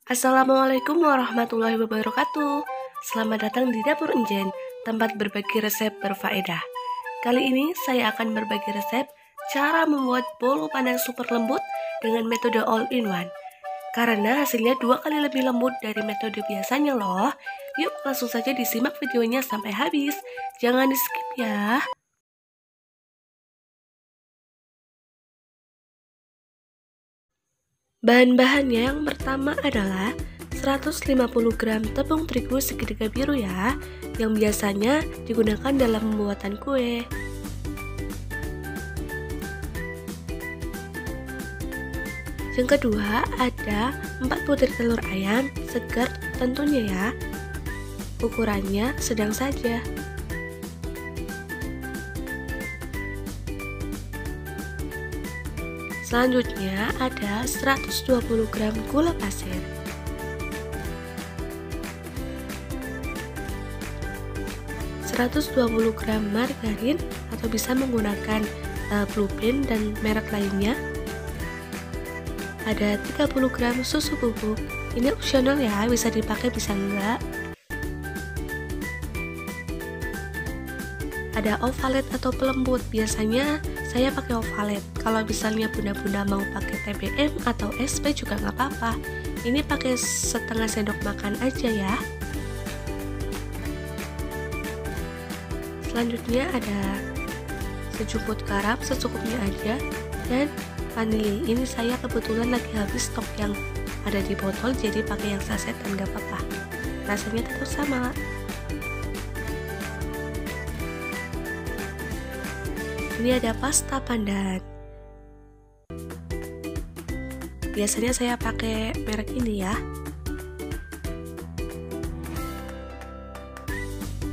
Assalamualaikum warahmatullahi wabarakatuh. Selamat datang di Dapur Enjen, tempat berbagi resep berfaedah. Kali ini saya akan berbagi resep cara membuat bolu pandan super lembut dengan metode all-in-one. Karena hasilnya 2 kali lebih lembut dari metode biasanya loh. Yuk langsung saja disimak videonya sampai habis. Jangan di-skip ya. Bahan-bahannya yang pertama adalah 150 gram tepung terigu segitiga biru ya, yang biasanya digunakan dalam pembuatan kue. Yang kedua ada 4 butir telur ayam segar tentunya ya. Ukurannya sedang saja. Selanjutnya ada 120 gram gula pasir, 120 gram margarin atau bisa menggunakan Blue Band dan merek lainnya. Ada 30 gram susu bubuk, ini opsional ya, bisa dipakai bisa enggak. Ada ovalet atau pelembut, biasanya saya pakai ovalet. Kalau misalnya bunda-bunda mau pakai TBM atau SP juga nggak apa-apa. Ini pakai setengah sendok makan aja ya. Selanjutnya ada sejumput garam secukupnya aja, dan vanili. Ini saya kebetulan lagi habis stok yang ada di botol, jadi pakai yang saset dan nggak apa-apa. Rasanya tetap sama. Ini ada pasta pandan. Biasanya saya pakai merek ini ya.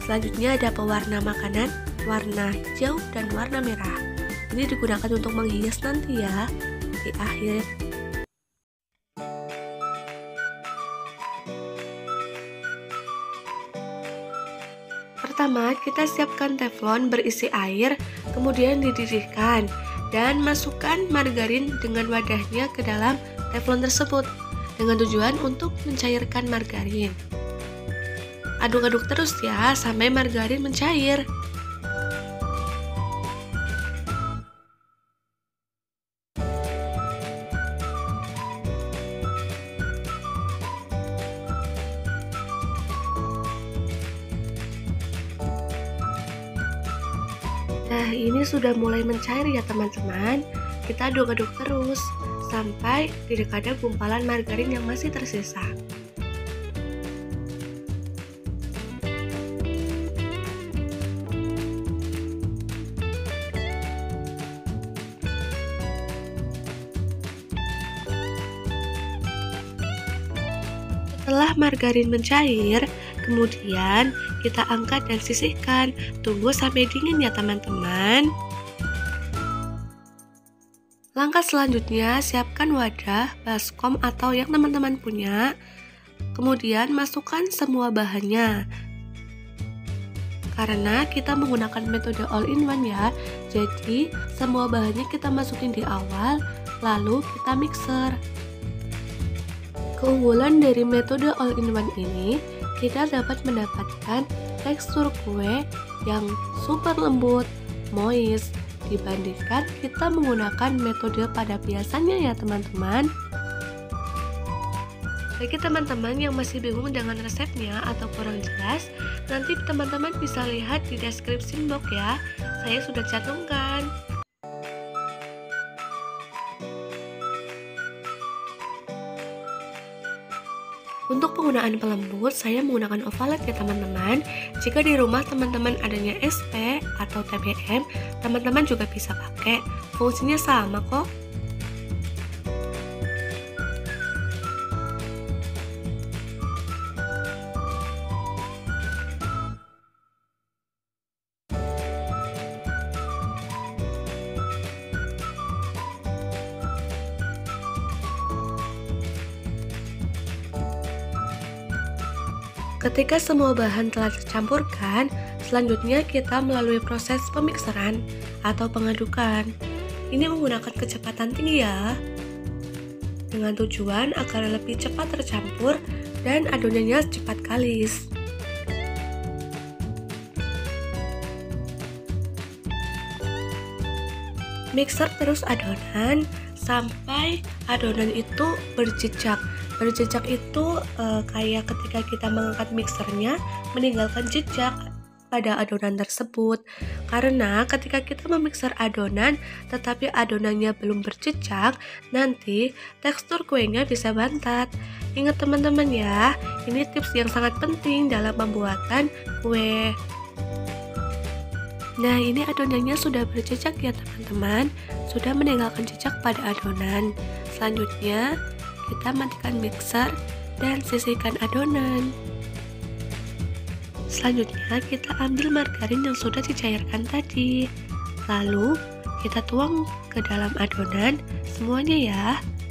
Selanjutnya ada pewarna makanan, warna hijau dan warna merah. Ini digunakan untuk menghias nanti ya, di akhir. Pertama, kita siapkan teflon berisi air, kemudian dididihkan dan masukkan margarin dengan wadahnya ke dalam teflon tersebut dengan tujuan untuk mencairkan margarin. Aduk-aduk terus ya sampai margarin mencair. Nah, ini sudah mulai mencair ya teman-teman. Kita aduk-aduk terus sampai tidak ada gumpalan margarin yang masih tersisa. Setelah margarin mencair, kemudian kita angkat dan sisihkan. Tunggu sampai dingin ya teman-teman. Langkah selanjutnya, siapkan wadah, baskom atau yang teman-teman punya. Kemudian masukkan semua bahannya. Karena kita menggunakan metode all-in-one ya, jadi semua bahannya kita masukin di awal, lalu kita mixer. Keunggulan dari metode all-in-one ini, kita dapat mendapatkan tekstur kue yang super lembut, moist, dibandingkan kita menggunakan metode pada biasanya ya teman-teman. Bagi teman-teman yang masih bingung dengan resepnya atau kurang jelas, nanti teman-teman bisa lihat di deskripsi box ya, saya sudah cantumkan. Untuk penggunaan pelembut, saya menggunakan ovalet ya teman-teman. Jika di rumah teman-teman adanya SP atau TBM, teman-teman juga bisa pakai. Fungsinya sama kok. Ketika semua bahan telah tercampurkan, selanjutnya kita melalui proses dengan tujuan agar lebih cepat tercampur dan adonannya cepat kalis. Mixer terus adonan sampai adonan itu berjejak. Berjejak itu kayak ketika kita mengangkat mixernya meninggalkan jejak pada adonan tersebut. Karena ketika kita memixer adonan tetapi adonannya belum berjejak, nanti tekstur kuenya bisa bantat. Ingat teman-teman ya, ini tips yang sangat penting dalam pembuatan kue. Nah, ini adonannya sudah berjejak ya teman-teman, sudah meninggalkan jejak pada adonan. Selanjutnya kita matikan mixer dan sisihkan adonan. Selanjutnya kita ambil margarin yang sudah dicairkan tadi, lalu kita tuang ke dalam adonan semuanya ya,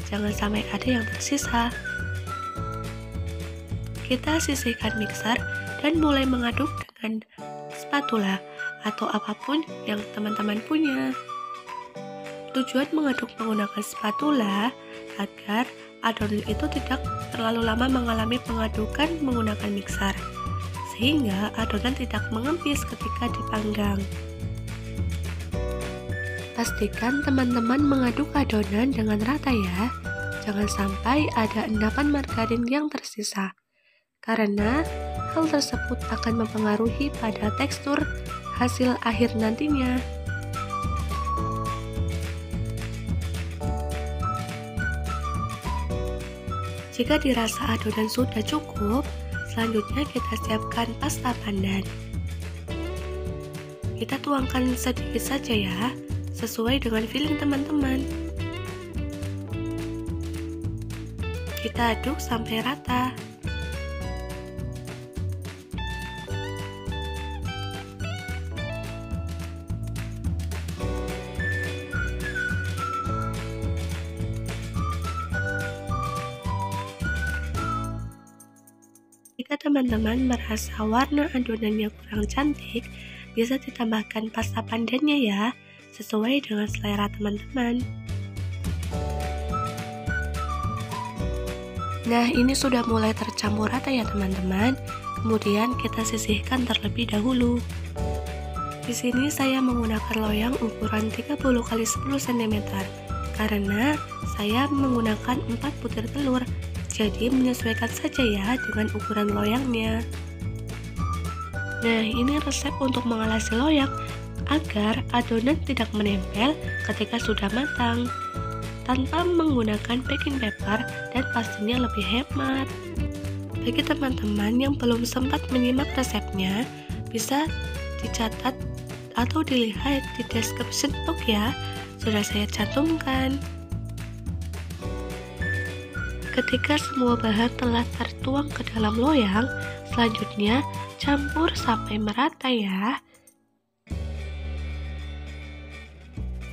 jangan sampai ada yang tersisa. Kita sisihkan mixer dan mulai mengaduk dengan spatula atau apapun yang teman-teman punya. Tujuan mengaduk menggunakan spatula agar adonan itu tidak terlalu lama mengalami pengadukan menggunakan mixer, sehingga adonan tidak mengempis ketika dipanggang. Pastikan teman-teman mengaduk adonan dengan rata ya, jangan sampai ada endapan margarin yang tersisa, karena hal tersebut akan mempengaruhi pada tekstur hasil akhir nantinya. Jika dirasa adonan sudah cukup, selanjutnya kita siapkan pasta pandan. Kita tuangkan sedikit saja ya, sesuai dengan feeling teman-teman. Kita aduk sampai rata. Jika teman-teman merasa warna adonannya kurang cantik, bisa ditambahkan pasta pandannya ya, sesuai dengan selera teman-teman. Nah, ini sudah mulai tercampur rata ya teman-teman. Kemudian kita sisihkan terlebih dahulu. Di sini saya menggunakan loyang ukuran 30 x 10 cm karena saya menggunakan 4 butir telur. Jadi menyesuaikan saja ya dengan ukuran loyangnya. Nah, ini resep untuk mengalasi loyang agar adonan tidak menempel ketika sudah matang, tanpa menggunakan baking paper dan pastinya lebih hemat. Bagi teman-teman yang belum sempat menyimak resepnya, bisa dicatat atau dilihat di description box ya, sudah saya cantumkan. Ketika semua bahan telah tertuang ke dalam loyang, selanjutnya campur sampai merata ya.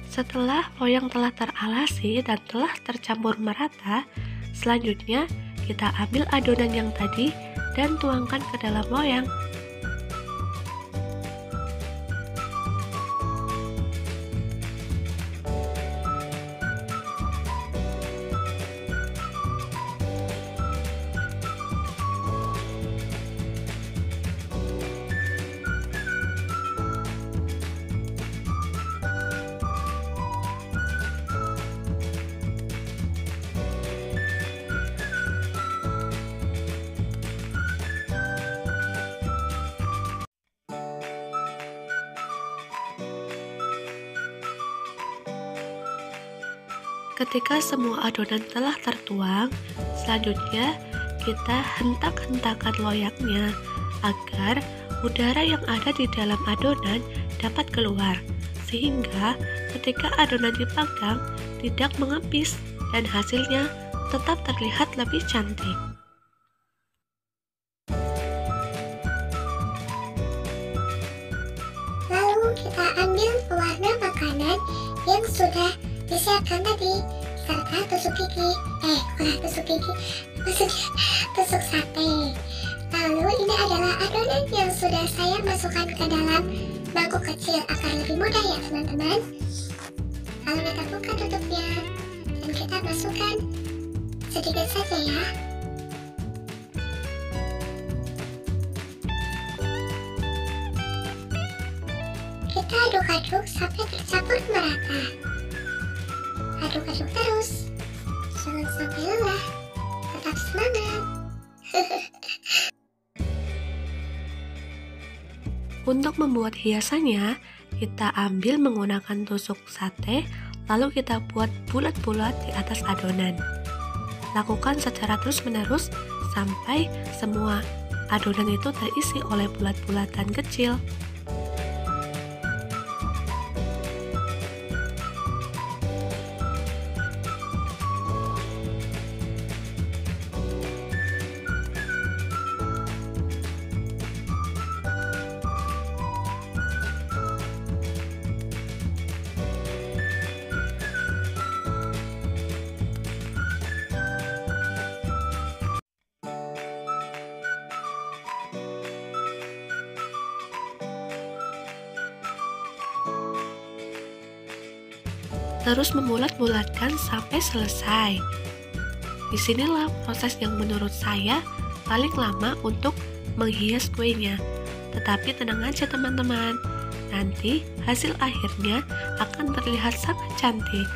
Setelah loyang telah teralasi dan telah tercampur merata, selanjutnya kita ambil adonan yang tadi dan tuangkan ke dalam loyang. Ketika semua adonan telah tertuang, selanjutnya kita hentak-hentakan loyangnya agar udara yang ada di dalam adonan dapat keluar, sehingga ketika adonan dipanggang tidak mengempis dan hasilnya tetap terlihat lebih cantik. Lalu kita ambil pewarna makanan yang sudah disiapkan tadi, serta tusuk gigi, maksudnya tusuk sate. Lalu ini adalah adonan yang sudah saya masukkan ke dalam mangkuk kecil agar lebih mudah ya teman-teman. Lalu kita buka tutupnya dan kita masukkan sedikit saja ya. Kita aduk-aduk sampai tercampur merata. Aduk-aduk terus, jangan sampai lelah, tetap semangat. Untuk membuat hiasannya, kita ambil menggunakan tusuk sate, lalu kita buat bulat-bulat di atas adonan. Lakukan secara terus-menerus sampai semua adonan itu terisi oleh bulat-bulatan kecil. Terus membulat-bulatkan sampai selesai. Disinilah proses yang menurut saya paling lama untuk menghias kuenya. Tetapi tenang aja teman-teman, nanti hasil akhirnya akan terlihat sangat cantik.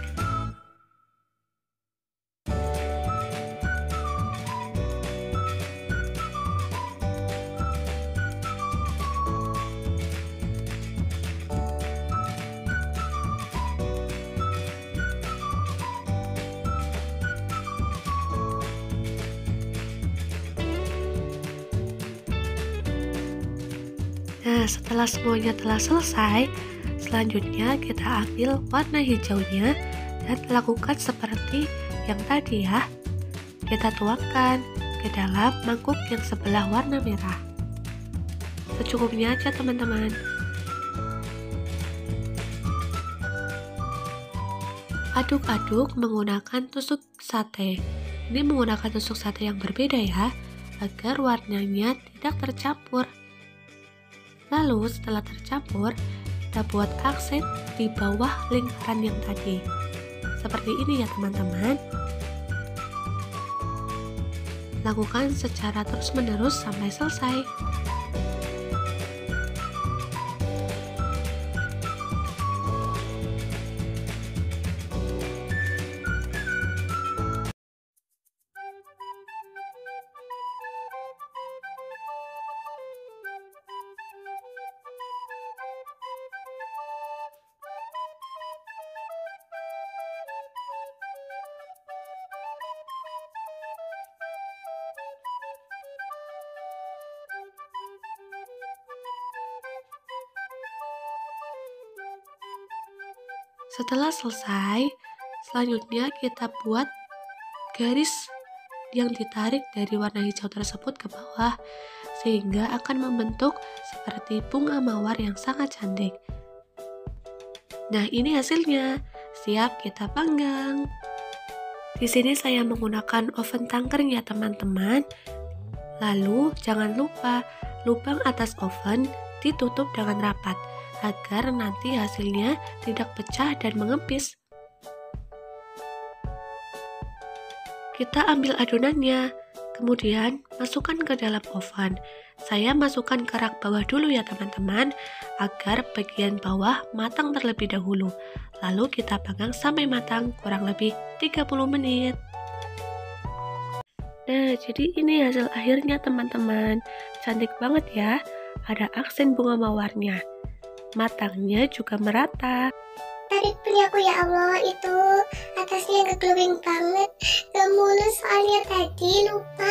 Nah, setelah semuanya telah selesai, selanjutnya kita ambil warna hijaunya dan lakukan seperti yang tadi ya. Kita tuangkan ke dalam mangkuk yang sebelah warna merah. Secukupnya aja teman-teman. Aduk-aduk menggunakan tusuk sate. Ini menggunakan tusuk sate yang berbeda ya, agar warnanya tidak tercampur. Lalu setelah tercampur, kita buat aksen di bawah lingkaran yang tadi. Seperti ini ya teman-teman. Lakukan secara terus-menerus sampai selesai. Setelah selesai, selanjutnya kita buat garis yang ditarik dari warna hijau tersebut ke bawah, sehingga akan membentuk seperti bunga mawar yang sangat cantik. Nah, ini hasilnya. Siap kita panggang. Di sini saya menggunakan oven tangkring ya teman-teman. Lalu jangan lupa lubang atas oven ditutup dengan rapat agar nanti hasilnya tidak pecah dan mengempis. Kita ambil adonannya, kemudian masukkan ke dalam oven. Saya masukkan ke rak bawah dulu ya teman-teman, agar bagian bawah matang terlebih dahulu. Lalu kita panggang sampai matang kurang lebih 30 menit. Nah, jadi ini hasil akhirnya teman-teman. Cantik banget ya, ada aksen bunga mawarnya. Matangnya juga merata. Tadi punya aku ya Allah, itu atasnya nge-glowing banget. Gak mulus soalnya tadi lupa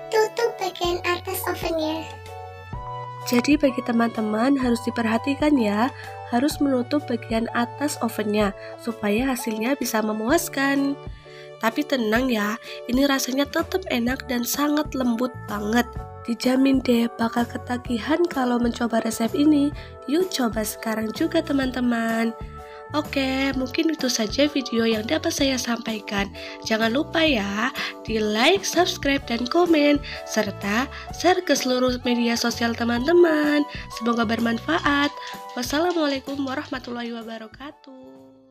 tutup bagian atas ovennya. Jadi bagi teman-teman harus diperhatikan ya, harus menutup bagian atas ovennya supaya hasilnya bisa memuaskan. Tapi tenang ya, ini rasanya tetap enak dan sangat lembut banget. Dijamin deh bakal ketagihan kalau mencoba resep ini. Yuk coba sekarang juga teman-teman. Oke, mungkin itu saja video yang dapat saya sampaikan. Jangan lupa ya, di like, subscribe, dan komen, serta share ke seluruh media sosial teman-teman. Semoga bermanfaat. Wassalamualaikum warahmatullahi wabarakatuh.